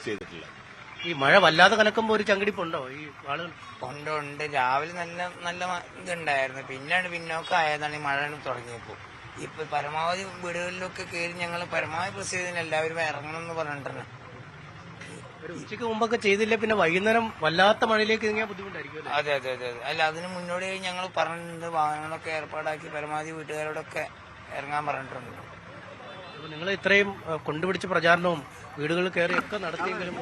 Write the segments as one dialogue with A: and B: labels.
A: ചെയ്തിട്ടില്ല.
B: ഈ മഴ വല്ലാതെ കലക്കുമ്പോൾ ഒരു ചങ്കിടിപ്പുണ്ടോ ഈ ആളുകൾ?
C: ഉണ്ട്. രാവിലെ നല്ല ഇതുണ്ടായിരുന്നു, പിന്നാണ് പിന്നോക്കമായതാണ് ഈ മഴ തുടങ്ങിയപ്പോൾ. ഇപ്പൊ പരമാവധി വീടുകളിലൊക്കെ കയറി ഞങ്ങൾ പരമാവധി പ്രസ് ചെയ്തതിന് എല്ലാവരും ഇറങ്ങണം എന്ന് പറഞ്ഞിട്ടാണ്.
B: ഒരു ഉച്ചയ്ക്ക് മുമ്പൊക്കെ ചെയ്തില്ല, പിന്നെ വൈകുന്നേരം വല്ലാത്ത മഴയിലേക്ക് ഇങ്ങനെ ബുദ്ധിമുട്ടായിരിക്കും.
C: അതെ അതെ അതെ അല്ല, അതിന് മുന്നോടിയായി ഞങ്ങൾ പറഞ്ഞിട്ടുണ്ട്, വാഹനങ്ങളൊക്കെ ഏർപ്പാടാക്കി പരമാവധി വീട്ടുകാരോടൊക്കെ ഇറങ്ങാൻ പറഞ്ഞിട്ടുണ്ട്.
B: നിങ്ങൾ ഇത്രയും കൊണ്ടുപിടിച്ച പ്രചാരണവും വീടുകളിൽ കയറി ഒക്കെ നടത്തിയെങ്കിലും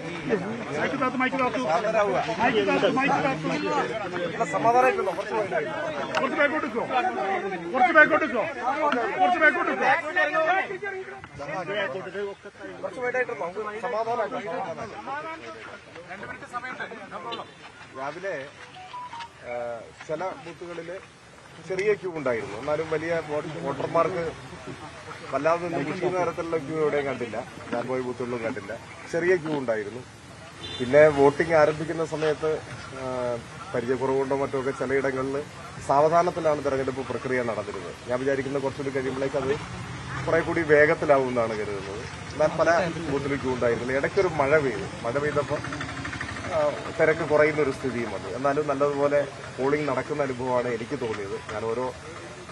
D: രാവിലെ ചില ബൂത്തുകളില് ചെറിയ ക്യൂ ഉണ്ടായിരുന്നു. എന്നാലും വലിയ വോട്ടർമാർക്ക് വല്ലാതെ നിരീക്ഷിക്കുന്ന തരത്തിലുള്ള ക്യൂ എവിടെയും കണ്ടില്ല. ഞാൻ പോയ ബൂത്തുകളിലും കണ്ടില്ല. ചെറിയ ക്യൂ ഉണ്ടായിരുന്നു. പിന്നെ വോട്ടിംഗ് ആരംഭിക്കുന്ന സമയത്ത് പരിചയക്കുറവുകൊണ്ടോ മറ്റോ ഒക്കെ ചിലയിടങ്ങളിൽ സാവധാനത്തിലാണ് തെരഞ്ഞെടുപ്പ് പ്രക്രിയ നടന്നിരുന്നത്. ഞാൻ വിചാരിക്കുന്ന കുറച്ചുകൂടി കഴിയുമ്പോഴേക്ക് അത് കുറെ കൂടി വേഗത്തിലാവുമെന്നാണ് കരുതുന്നത്. എന്നാൽ പല ബൂത്തിൽ ക്യൂ ഉണ്ടായിരുന്നില്ല. ഇടയ്ക്കൊരു മഴ പെയ്തപ്പോൾ തിരക്ക് കുറയുന്ന ഒരു സ്ഥിതിയും വന്നു. എന്നാലും നല്ലതുപോലെ പോളിംഗ് നടക്കുന്ന അനുഭവമാണ് എനിക്ക് തോന്നിയത്. ഞാൻ ഓരോ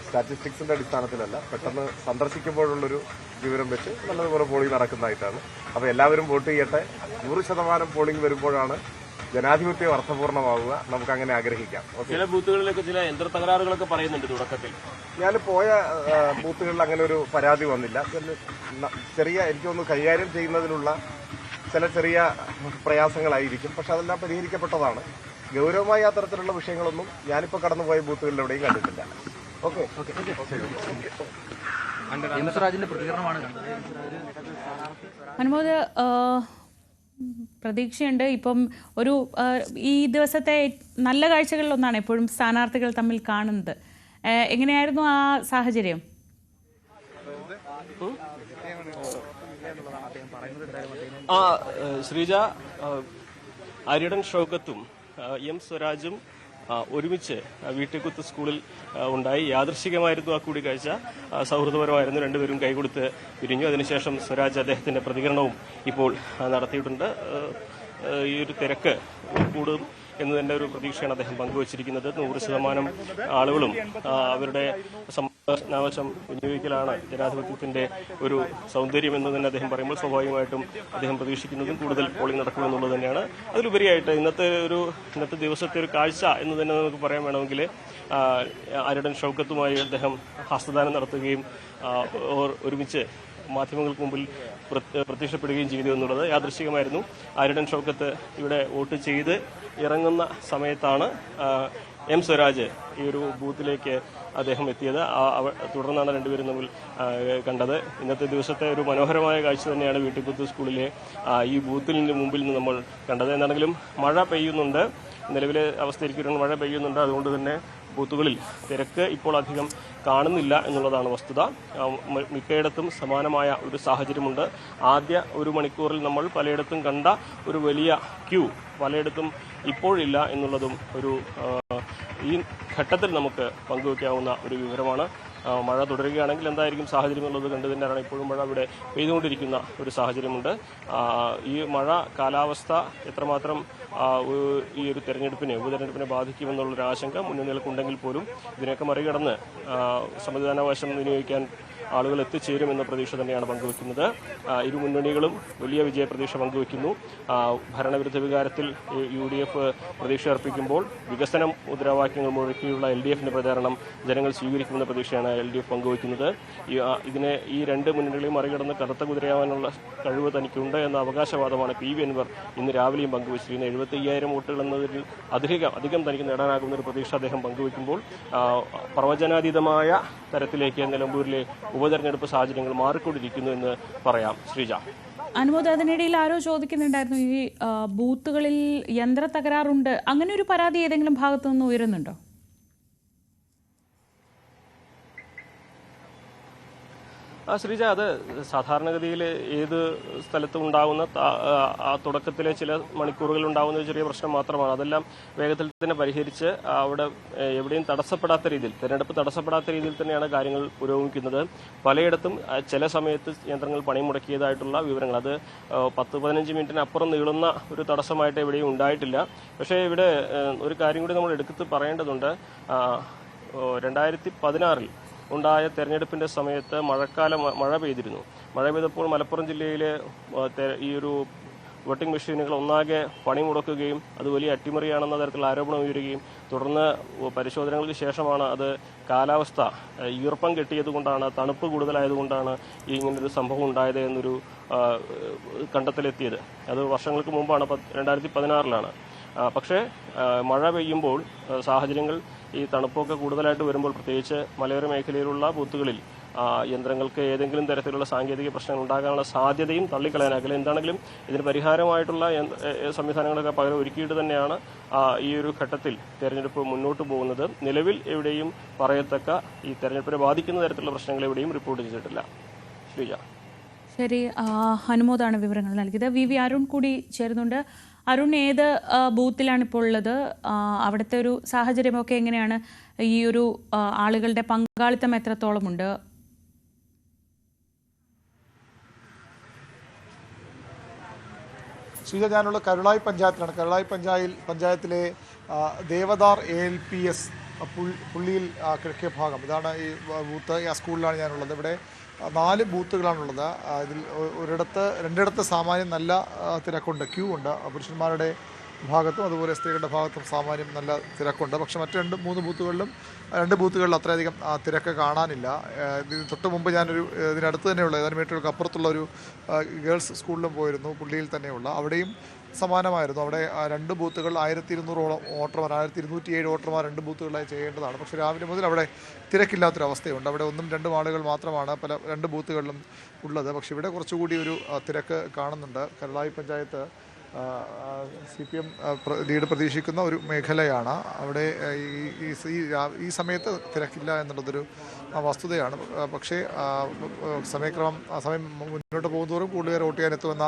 D: സ്റ്റാറ്റിസ്റ്റിക്സിന്റെ അടിസ്ഥാനത്തിലല്ല, പെട്ടെന്ന് സന്ദർശിക്കുമ്പോഴുള്ളൊരു വിവരം വെച്ച് നല്ലതുപോലെ പോളിംഗ് നടക്കുന്നതായിട്ടാണ്. അപ്പോൾ എല്ലാവരും വോട്ട് ചെയ്യട്ടെ. 100% പോളിംഗ് വരുമ്പോഴാണ് ജനാധിപത്യം അർത്ഥപൂർണ്ണമാവുക. നമുക്ക് അങ്ങനെ ആഗ്രഹിക്കാം.
E: ചില ബൂത്തുകളിലൊക്കെ ചില യന്ത്ര തകരാറുകളൊക്കെ പറയുന്നുണ്ട് തുടക്കത്തിൽ.
D: ഞാൻ പോയ ബൂത്തുകളിൽ അങ്ങനെ ഒരു പരാതി വന്നില്ല. എനിക്കൊന്ന് കൈകാര്യം ചെയ്യുന്നതിനുള്ള ചില ചെറിയ പ്രയാസങ്ങളായിരിക്കും, പക്ഷെ അതെല്ലാം പരിഹരിക്കപ്പെട്ടതാണ്. ഗൗരവമായ അത്തരത്തിലുള്ള വിഷയങ്ങളൊന്നും ഞാനിപ്പോൾ കടന്നുപോയ ബൂത്തുകളിൽ എവിടെയും കണ്ടിട്ടില്ല. ഓക്കെ.
F: അനുമോദ്, പ്രതീക്ഷയുണ്ട്. ഇപ്പം ഒരു ഈ ദിവസത്തെ നല്ല കാഴ്ചകളിലൊന്നാണ് എപ്പോഴും സ്ഥാനാർത്ഥികൾ തമ്മിൽ കാണുന്നത്. എങ്ങനെയായിരുന്നു ആ സാഹചര്യം?
E: ശ്രീജ, ആര്യടൻ ഷൗക്കത്തും എം സ്വരാജും ഒരുമിച്ച് വീട്ടിക്കുത്ത് സ്കൂളിൽ ഉണ്ടായി. യാദൃശ്ചികമായിരുന്നു ആ കൂടിക്കാഴ്ച. സൗഹൃദപരമായിരുന്നു. രണ്ടുപേരും കൈകൊടുത്ത് പിരിഞ്ഞു. അതിനുശേഷം സ്വരാജ് അദ്ദേഹത്തിന്റെ പ്രതികരണവും ഇപ്പോൾ നടത്തിയിട്ടുണ്ട്. ഈ ഒരു തിരക്ക് കൂടും എന്ന് തന്നെ ഒരു പ്രതീക്ഷയാണ് അദ്ദേഹം പങ്കുവച്ചിരിക്കുന്നത്. 100% ആളുകളും അവരുടെ സമാവശം വിനിയോഗിക്കലാണ് ജനാധിപത്യത്തിന്റെ ഒരു സൗന്ദര്യം എന്ന് തന്നെ അദ്ദേഹം പറയുമ്പോൾ സ്വാഭാവികമായിട്ടും അദ്ദേഹം പ്രതീക്ഷിക്കുന്നതും കൂടുതൽ പോളിംഗ് നടക്കുമെന്നുള്ളത് തന്നെയാണ്. അതിലുപരിയായിട്ട് ഇന്നത്തെ ദിവസത്തെ ഒരു കാഴ്ച എന്ന് തന്നെ നമുക്ക് പറയാൻ വേണമെങ്കിൽ ആര്യടൻ ഷൗക്കത്തുമായി അദ്ദേഹം ഹസ്തദാനം നടത്തുകയും ഒരുമിച്ച് മാധ്യമങ്ങൾക്ക് മുമ്പിൽ പ്രത്യക്ഷപ്പെടുകയും ചെയ്തു എന്നുള്ളത് യാദൃശ്ചികമായിരുന്നു. ആര്യടൻ ഷൗക്കത്ത് ഇവിടെ വോട്ട് ചെയ്ത് ഇറങ്ങുന്ന സമയത്താണ് എം സ്വരാജ് ഈ ഒരു ബൂത്തിലേക്ക് അദ്ദേഹം എത്തിയത്. തുടർന്നാണ് രണ്ടുപേരും തമ്മിൽ കണ്ടത്. ഇന്നത്തെ ദിവസത്തെ ഒരു മനോഹരമായ കാഴ്ച തന്നെയാണ് വീട്ടിക്കുത്ത് സ്കൂളിലെ ഈ ബൂത്തിന് മുമ്പിൽ നിന്ന് നമ്മൾ കണ്ടത്. എന്നാണെങ്കിലും മഴ പെയ്യുന്നുണ്ട്. നിലവിലെ അവസ്ഥയിരിക്കും മഴ പെയ്യുന്നുണ്ട്. അതുകൊണ്ട് തന്നെ ബൂത്തുകളിൽ തിരക്ക് ഇപ്പോൾ അധികം കാണുന്നില്ല എന്നുള്ളതാണ് വസ്തുത. മിക്കയിടത്തും സമാനമായ ഒരു സാഹചര്യമുണ്ട്. ആദ്യ ഒരു മണിക്കൂറിൽ നമ്മൾ പലയിടത്തും കണ്ട ഒരു വലിയ ക്യൂ പലയിടത്തും ഇപ്പോഴില്ല എന്നുള്ളതും ഈ ഘട്ടത്തിൽ നമുക്ക് പങ്കുവയ്ക്കാവുന്ന ഒരു വിവരമാണ്. മഴ തുടരുകയാണെങ്കിൽ എന്തായിരിക്കും സാഹചര്യം എന്നുള്ളത് കണ്ടു തന്നെയാണ്. ഇപ്പോഴും മഴ ഇവിടെ പെയ്തുകൊണ്ടിരിക്കുന്ന ഒരു സാഹചര്യമുണ്ട്. ഈ മഴ കാലാവസ്ഥ എത്രമാത്രം ഈ ഒരു ഉപതെരഞ്ഞെടുപ്പിനെ ബാധിക്കുമെന്നുള്ളൊരു ആശങ്ക മുന്നണികൾക്കുണ്ടെങ്കിൽ പോലും ഇതിനൊക്കെ മറികടന്ന് സമ്മതിദാനാവകാശം വിനിയോഗിക്കാൻ ആളുകൾ എത്തിച്ചേരുമെന്ന പ്രതീക്ഷ തന്നെയാണ് പങ്കുവയ്ക്കുന്നത്. ഇരു മുന്നണികളും വലിയ വിജയപ്രതീക്ഷ പങ്കുവയ്ക്കുന്നു. ഭരണവിരുദ്ധ വികാരത്തിൽ UDF പ്രതീക്ഷ അർപ്പിക്കുമ്പോൾ വികസനം മുദ്രാവാക്യങ്ങൾ മുഴക്കിയുള്ള LDFന്റെ പ്രചാരണം ജനങ്ങൾ സ്വീകരിക്കുമെന്ന പ്രതീക്ഷയാണ് LDF പങ്കുവയ്ക്കുന്നത്. ഈ രണ്ട് മുന്നണികളെയും മറികടന്ന് കറുത്ത കുതിരയാവാനുള്ള കഴിവ് തനിക്കുണ്ട് എന്ന അവകാശവാദമാണ് PV അൻവർ ഇന്ന് രാവിലെയും പങ്കുവച്ചിരിക്കുന്നത്. 75,000 വോട്ടുകൾ എന്നതിൽ അധികം തനിക്ക് നേടാനാകുന്ന ഒരു പ്രതീക്ഷ അദ്ദേഹം പങ്കുവയ്ക്കുമ്പോൾ പ്രവചനാതീതമായ തരത്തിലേക്ക് നിലമ്പൂരിലെ ഉപതെരഞ്ഞെടുപ്പ് സാഹചര്യങ്ങൾ മാറിക്കൊണ്ടിരിക്കുന്നു എന്ന് പറയാം. ശ്രീജ,
F: അനുമോദ്, അതിനിടയിൽ ആരോ ചോദിക്കുന്നുണ്ടായിരുന്നു, ഈ ബൂത്തുകളിൽ യന്ത്ര തകരാറുണ്ട്, അങ്ങനെ ഒരു പരാതി ഏതെങ്കിലും ഭാഗത്തു നിന്ന് ഉയരുന്നുണ്ടോ?
E: ശ്രീജ, അത് സാധാരണഗതിയിൽ ഏത് സ്ഥലത്തും ഉണ്ടാകുന്ന ആ തുടക്കത്തിലെ ചില മണിക്കൂറുകൾ ഉണ്ടാകുന്ന ഒരു ചെറിയ പ്രശ്നം മാത്രമാണ്. അതെല്ലാം വേഗത്തിൽ തന്നെ പരിഹരിച്ച് അവിടെ എവിടെയും തടസ്സപ്പെടാത്ത രീതിയിൽ, തെരഞ്ഞെടുപ്പ് തടസ്സപ്പെടാത്ത രീതിയിൽ തന്നെയാണ് കാര്യങ്ങൾ പുരോഗമിക്കുന്നത്. പലയിടത്തും ചില സമയത്ത് യന്ത്രങ്ങൾ പണിമുടക്കിയതായിട്ടുള്ള വിവരങ്ങൾ, അത് 10-15 മിനിറ്റിനപ്പുറം നീളുന്ന ഒരു തടസ്സമായിട്ട് എവിടെയും ഉണ്ടായിട്ടില്ല. പക്ഷേ ഇവിടെ ഒരു കാര്യം കൂടി നമ്മൾ എടുത്ത് പറയേണ്ടതുണ്ട്. 2016 ഉണ്ടായ തെരഞ്ഞെടുപ്പിന്റെ സമയത്ത് മഴ പെയ്തിരുന്നു. മഴ പെയ്തപ്പോൾ മലപ്പുറം ജില്ലയിലെ ഈ ഒരു വോട്ടിംഗ് മെഷീനുകൾ ഒന്നാകെ പണിമുടക്കുകയും അത് വലിയ അട്ടിമറിയാണെന്ന തരത്തിലുള്ള ആരോപണം ഉയരുകയും തുടർന്ന് പരിശോധനകൾക്ക് ശേഷമാണ് അത് കാലാവസ്ഥ ഈർപ്പം കെട്ടിയതുകൊണ്ടാണ്, തണുപ്പ് കൂടുതലായതുകൊണ്ടാണ് ഇങ്ങനൊരു സംഭവം ഉണ്ടായത് എന്നൊരു കണ്ടെത്തലെത്തിയത്. അത് വർഷങ്ങൾക്ക് മുമ്പാണ്, 2016 പക്ഷേ മഴ പെയ്യുമ്പോൾ സാഹചര്യങ്ങൾ ഈ തണുപ്പൊക്കെ കൂടുതലായിട്ട് വരുമ്പോൾ, പ്രത്യേകിച്ച് മലയോര മേഖലയിലുള്ള ബൂത്തുകളിൽ യന്ത്രങ്ങൾക്ക് ഏതെങ്കിലും തരത്തിലുള്ള സാങ്കേതിക പ്രശ്നങ്ങൾ ഉണ്ടാകാനുള്ള സാധ്യതയും തള്ളിക്കളയാനാകില്ല. എന്താണെങ്കിലും ഇതിന് പരിഹാരമായിട്ടുള്ള സംവിധാനങ്ങളൊക്കെ പകരം ഒരുക്കിയിട്ട് തന്നെയാണ് ഈ ഒരു ഘട്ടത്തിൽ തെരഞ്ഞെടുപ്പ് മുന്നോട്ട് പോകുന്നത്. നിലവിൽ എവിടെയും പറയത്തക്ക ഈ തെരഞ്ഞെടുപ്പിനെ ബാധിക്കുന്ന തരത്തിലുള്ള പ്രശ്നങ്ങൾ എവിടെയും റിപ്പോർട്ട് ചെയ്തിട്ടില്ല. ശ്രീജ.
F: ശരി, അനുമോദാണ് വിവരങ്ങൾ നൽകിയത്. വി അരുൺ കൂടി ചേരുന്നുണ്ട്. അരുൺ, ഏത് ബൂത്തിലാണ് ഇപ്പോൾ ഉള്ളത്? അവിടുത്തെ ഒരു സാഹചര്യമൊക്കെ എങ്ങനെയാണ്? ഈ ഒരു ആളുകളുടെ പങ്കാളിത്തം എത്രത്തോളമുണ്ട്?
A: ശ്രീജ, ഞാനുള്ള കരുളായി പഞ്ചായത്തിലാണ്. കരുളായി പഞ്ചായത്തിലെ ദേവദാർ ALPS പുള്ളിയിൽ കിഴക്കേ ഭാഗം, ഇതാണ് ഈ ബൂത്ത്. ആ സ്കൂളിലാണ് ഞാനുള്ളത്. ഇവിടെ 4 ബൂത്തുകളാണുള്ളത്. ഇതിൽ രണ്ടിടത്ത് സാമാന്യം നല്ല തിരക്കുണ്ട്, ക്യൂ ഉണ്ട്. പുരുഷന്മാരുടെ ഭാഗത്തും അതുപോലെ സ്ത്രീകളുടെ ഭാഗത്തും സാമാന്യം നല്ല തിരക്കുണ്ട്. പക്ഷേ മറ്റ് 2-3 ബൂത്തുകളിൽ അത്രയധികം തിരക്ക് കാണാനില്ല. തൊട്ട് മുമ്പ് ഞാനൊരു ഇതിനടുത്ത് തന്നെയുള്ള ഏതാനും മീറ്ററുകൾക്ക് അപ്പുറത്തുള്ള ഒരു ഗേൾസ് സ്കൂളിലും പോയിരുന്നു, പുള്ളിയിൽ തന്നെയുള്ള. അവിടെയും സമാനമായിരുന്നു. അവിടെ 2 ബൂത്തുകൾ 1200ഓളം വോട്ടർമാർ, 1207 വോട്ടർമാർ 2 ബൂത്തുകളിലായി ചെയ്യേണ്ടതാണ്. പക്ഷേ രാവിലെ മുതൽ അവിടെ തിരക്കില്ലാത്തൊരവസ്ഥയുണ്ട്. അവിടെ 1-2 ആളുകൾ മാത്രമാണ് 2 ബൂത്തുകളിലും ഉള്ളത്. പക്ഷേ ഇവിടെ കുറച്ചുകൂടി ഒരു തിരക്ക് കാണുന്നുണ്ട്. കരുളായി പഞ്ചായത്ത് CPM ലീഡ് പ്രതീക്ഷിക്കുന്ന ഒരു മേഖലയാണ്. അവിടെ ഈ സമയത്ത് തിരക്കില്ല എന്നുള്ളതൊരു വസ്തുതയാണ്. പക്ഷേ സമയം മുന്നോട്ട് പോകുന്നതോറും കൂടുതൽ വോട്ട് ചെയ്യാൻ എത്തുമെന്ന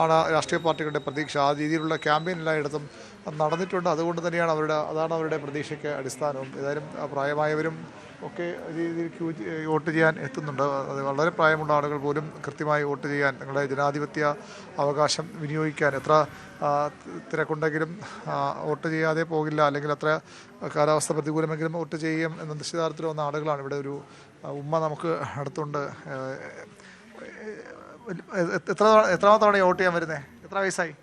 A: ആണ് രാഷ്ട്രീയ പാർട്ടികളുടെ പ്രതീക്ഷ. ആ രീതിയിലുള്ള ക്യാമ്പയിൻ എല്ലായിടത്തും നടന്നിട്ടുണ്ട്. അതുകൊണ്ട് തന്നെയാണ് അതാണ് അവരുടെ പ്രതീക്ഷയ്ക്ക് അടിസ്ഥാനവും. ഏതായാലും പ്രായമായവരും ഒക്കെ രീതിയിൽ വോട്ട് ചെയ്യാൻ എത്തുന്നുണ്ട്. അത് വളരെ പ്രായമുള്ള ആളുകൾ പോലും കൃത്യമായി വോട്ട് ചെയ്യാൻ, നിങ്ങളുടെ ജനാധിപത്യ അവകാശം വിനിയോഗിക്കാൻ, എത്ര തിരക്കുണ്ടെങ്കിലും വോട്ട് ചെയ്യാതെ പോകില്ല, അല്ലെങ്കിൽ അത്ര കാലാവസ്ഥ പ്രതികൂലമെങ്കിലും വോട്ട് ചെയ്യും എന്ന നിശ്ചിതാർത്ഥത്തിൽ വന്ന ആളുകളാണ്. ഇവിടെ ഒരു ഉമ്മ നമുക്ക് അടുത്തുണ്ട്. എത്രാമത്തെ തവണ വോട്ട് ചെയ്യാൻ വരുന്നേ? എത്ര വയസ്സായി?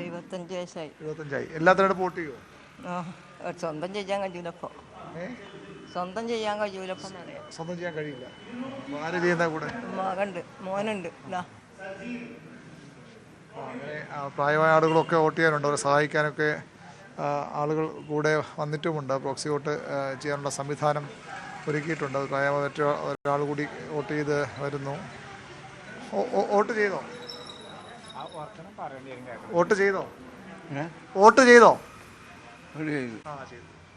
G: 75 വയസ്സായി.
A: 75ആയി. എല്ലാ തിരഞ്ഞെടുപ്പ് വോട്ട് ചെയ്യുമോ?
G: സ്വന്തം ചെയ്യാൻ കഴിയൂലപ്പോ. സ്വന്തം ചെയ്യാൻ കഴിയൂലപ്പോ.
A: സ്വന്തം ചെയ്യാൻ കഴിയില്ല. ആര് ചെയ്യുന്ന കൂടെ?
G: മകണ്ട്, മോനുണ്ട്.
A: അങ്ങനെ പ്രായമായ ആളുകളൊക്കെ വോട്ട് ചെയ്യാനുണ്ട്. അവരെ സഹായിക്കാനൊക്കെ ആളുകൾ കൂടെ വന്നിട്ടുമുണ്ട്. പ്രോക്സി വോട്ട് ചെയ്യാനുള്ള സംവിധാനം ഒരുക്കിയിട്ടുണ്ട്. പ്രായമായ ഒരാൾ കൂടി വോട്ട് ചെയ്ത് വരുന്നു. വോട്ട് ചെയ്തോ? വോട്ട് ചെയ്തോ? ആ, ചെയ്തു.